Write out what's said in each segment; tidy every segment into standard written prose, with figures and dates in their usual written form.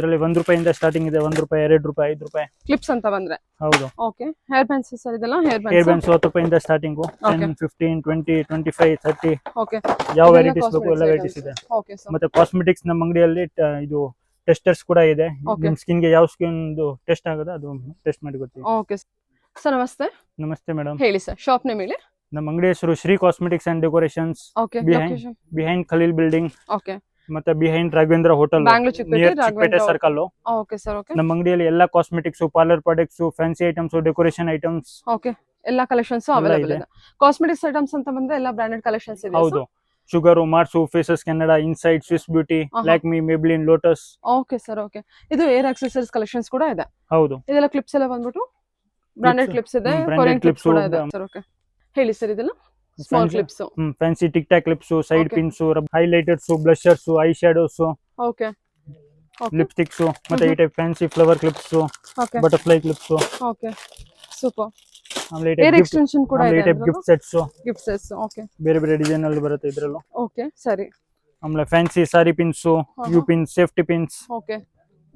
ಇದರಲ್ಲಿ ₹1 ಇಂದ ಸ್ಟಾರ್ಟಿಂಗ್ ಇದೆ. ₹1, ₹2, ₹5. ಕ್ಲಿಪ್ಸ್ ಅಂತ ಬಂದ್ರೆ ಹೌದು. ಓಕೆ. ಹೇರ್ ಬ್ಯಾಂಡ್ಸ್ ಸರ್ ಇದೆಲ್ಲ ಹೇರ್ ಹೇರ್ ಬ್ಯಾಂಡ್ಸ್ ಬ್ಯಾಂಡ್ಸ್ ₹10 ಇಂದ ಸ್ಟಾರ್ಟಿಂಗ್. 10, 15, 20, 25, 30 ಓಕೆ. ಯಾವ ವೆರೈಟೀಸ್ ಬೇಕು ಎಲ್ಲ ವೆರೈಟೀಸ್ ಇದೆ. Okay sir. ಮತ್ತೆ ಕಾಸ್ಮೆಟಿಕ್ಸ್ ನಮ್ಮ ಅಂಗಡಿಯಲ್ಲಿ ಇದು ಟೆಸ್ಟರ್ಸ್ ಕೂಡ ಇದೆ. ನಿಮ್ ಸ್ಕಿನ್ ಗೆ ಯಾವ ಸ್ಕಿನ್ ಟೆಸ್ಟ್ ಆಗೋದು ಅದು ಟೆಸ್ಟ್ ಮಾಡಿ ಕೊಡ್ತೀವಿ. Okay sir. ನಮಸ್ತೆ. ನಮಸ್ತೆ ಮೇಡಮ್. ಹೇಳಿ ಸರ್, ಶಾಪ್ ನೇಮ್ ಹೇಳಿ. ನಮ್ಮ ಅಂಗಡಿ ಹೆಸರು Shri cosmetics and decorations. Okay. Behind Khaleel building. Okay. ಮತ್ತೆ behind Raghavendra hotel, Bangalore Chickpet circle. Okay sir. Okay. ನಮ್ಮ ಅಂಗಡಿಯಲ್ಲಿ ಎಲ್ಲಾ cosmetics, parlour products, fancy items, decoration items, okay, ಎಲ್ಲಾ ಕಲೆಕ್ಷನ್ಸ್ ಅವೈಲೇಬಲ್ ಇದೆ. ಕಾಸ್ಮೆಟಿಕ್ಸ್ ಐಟಮ್ಸ್ ಅಂತ ಬಂದ್ರೆ ಎಲ್ಲ ಬ್ರಾಂಡೆಡ್ ಕಲೆಕ್ಷನ್ಸ್ ಇದೆ. ಹೌದು. Sugar, Mars, Faces Canada, Insight, Swiss Beauty, Lakme, Maybelline, Lotus. Okay sir. Okay. ಇದು ಏರ್ ಆಕ್ಸೆಸರೀಸ್ ಕಲೆಕ್ಷನ್ಸ್ ಕೂಡ ಇದೆ. ಹೌದು. ಇದೆಲ್ಲ ಕ್ಲಿಪ್ಸ್ ಎಲ್ಲ ಬಂದ್ಬಿಟ್ಟು ಬ್ರಾಂಡೆಡ್ ಕ್ಲಿಪ್ಸ್ ಇದೆ, ಕೊರಿಯನ್ ಕ್ಲಿಪ್ಸ್ ಕೂಡ ಇದೆ ಸರ್. ಓಕೆ. ಹೇಳಿ ಸರ್, ಇದೆಲ್ಲ small clips. Fancy tic tac clips, side pins, highlighters, blushers, eye shadows, okay, lipsticks, ಮತ್ತೆ ಈ type fancy flower clips, butterfly clips. Okay, super. ಆಮೇಲೆ ಏರ್ ಎಕ್ಸ್ಟೆನ್ಷನ್ ಕೂಡ ಇದೆ. ಈ ಟೈಪ್ ಗಿಫ್ಟ್ ಸೆಟ್ಸ್. ಓಕೆ. ಬೇರೆ ಬೇರೆ ಡಿಸೈನ್ ಅಲ್ಲಿ ಬರುತ್ತೆ ಇದರಲ್ಲೂ. ಓಕೆ, ಸರಿ. ಆಮೇಲೆ fancy sari pins, U pins, safety pins. Okay.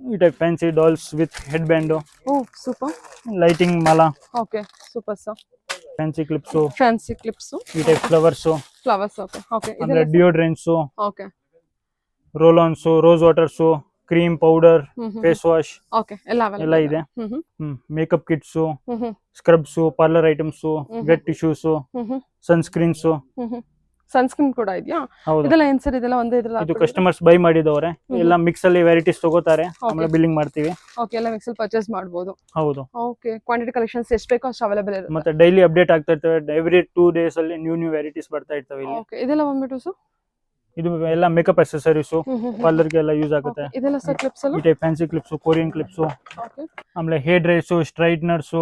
ಈ type fancy dolls with headband. Oh, super. Lighting ಮಾಲಾ. Okay, super sir. Fancy clips. ಈ ಟೈಪ್ ಫ್ಲವರ್ಸ್. ಓಕೆ. ಓಕೆ. ಆಮೇಲೆ deodorants. Okay. Roll ons, rose waters, cream, powder, face wash. Okay, ಎಲ್ಲ ಇದೆ. Makeup kits, scrubs, parlour items, wet tissues, sunscreens. Sunscreen ಕೂಡ ಇದೆಯಾ? ಇದೆಲ್ಲ ಏನ್ sir? ಇದೆಲ್ಲ ಒಂದೇ ಇದ್ರಲ್ಲ? ಇದು ಕಸ್ಟಮರ್ಸ್ ಬೈ ಮಾಡಿದವರೆ ಎಲ್ಲ ಮಿಕ್ಸ್ ಅಲ್ಲಿ ವೆರೈಟೀಸ್ ತಗೋತಾರೆ, ಆಮೇಲೆ ಬಿಲ್ಲಿಂಗ್ ಮಾಡ್ತೀವಿ. ಓಕೆ, ಎಲ್ಲ ಮಿಕ್ಸ್ ಅಲ್ಲಿ ಪರ್ಚೇಸ್ ಮಾಡಬಹುದು. ಹೌದು. ಓಕೆ. ಕ್ವಾಂಟಿಟಿ ಕಲೆಕ್ಷನ್ಸ್ ಎಷ್ಟು ಬೇಕೋ ಅಷ್ಟು ಅವೈಲೇಬಲ್ ಇರುತ್ತೆ. ಮತ್ತೆ ಡೈಲಿ ಅಪ್ಡೇಟ್ ಆಗ್ತಾ ಇರ್ತವೆ. ಎವ್ರಿ 2 days ಅಲ್ಲಿ ನ್ಯೂ ವೆರೈಟೀಸ್ ಬರ್ತಾ ಇರ್ತವೆ ಇಲ್ಲಿ. ಓಕೆ. ಇದೆಲ್ಲ ಬಂದ್ಬಿಟ್ಟು ಸರ್ ಇದು ಎಲ್ಲ ಮೇಕಪ್ ಅಕ್ಸೆಸರೀಸ್, ಪಾರ್ಲರ್ ಗೆ ಎಲ್ಲ ಯೂಸ್ ಆಗುತ್ತೆ. ಇದೆಲ್ಲ ಸರ್ ಕ್ಲಿಪ್ಸ್ ಎಲ್ಲ? ಈ type fancy clips, Korean clips. Okay. ಆಮೇಲೆ ಹೇರ್ ಡ್ರೈಸ್, ಸ್ಟ್ರೈಟ್ನರ್ಸ್,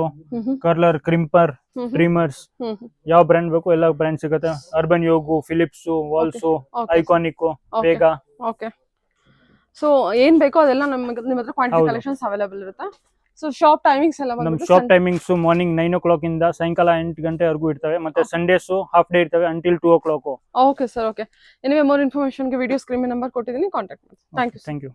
ಕರ್ಲರ್, ಕ್ರಿಂಪರ್, ಟ್ರಿಮರ್ಸ್, ಯಾವ ಬ್ರ್ಯಾಂಡ್ ಬೇಕು ಎಲ್ಲ ಬ್ರ್ಯಾಂಡ್ ಸಿಗುತ್ತೆ. ಅರ್ಬನ್ ಯೋಗು, ಫಿಲಿಪ್ಸ್, ವಾಲ್ಸ್, ಐಕಾನಿಕ್, ಬೇಗ. ಓಕೆ. ಸೊ ಏನ್ ಬೇಕೋ ಅದೆಲ್ಲ ನಿಮ್ಮ ಹತ್ರ ಕ್ವಾಂಟಿಟಿ ಕಲೆಕ್ಷನ್ಸ್ ಅವೈಲೇಬಲ್ ಇರುತ್ತೆ. ಸೊ ಶಾಪ್ ಟೈಮಿಂಗ್ಸ್ ಎಲ್ಲ ನಮ್ಮ ಶಾಪ್ ಟೈಮಿಂಗ್ಸ್ ಮಾರ್ನಿಂಗ್ 9 o'clock ಇಂದ ಸಾಯಂಕಾಲ 8 ಗಂಟೆವರೆಗೂ ಇರ್ತವೆ. ಮತ್ತೆ ಸಂಡೇಸ್ ಹಾಫ್ ಡೇ ಇರ್ತವೆ until 2 o'clock. Okay sir. Okay. Anyway more information ಗೆ ವಿಡಿಯೋ ಸ್ಕ್ರೀನ್ ನಂಬರ್ ಕೊಟ್ಟಿದ್ದೀನಿ, ಕಾಂಟ್ಯಾಕ್ಟ್ ಮಾಡಿ. Thank you.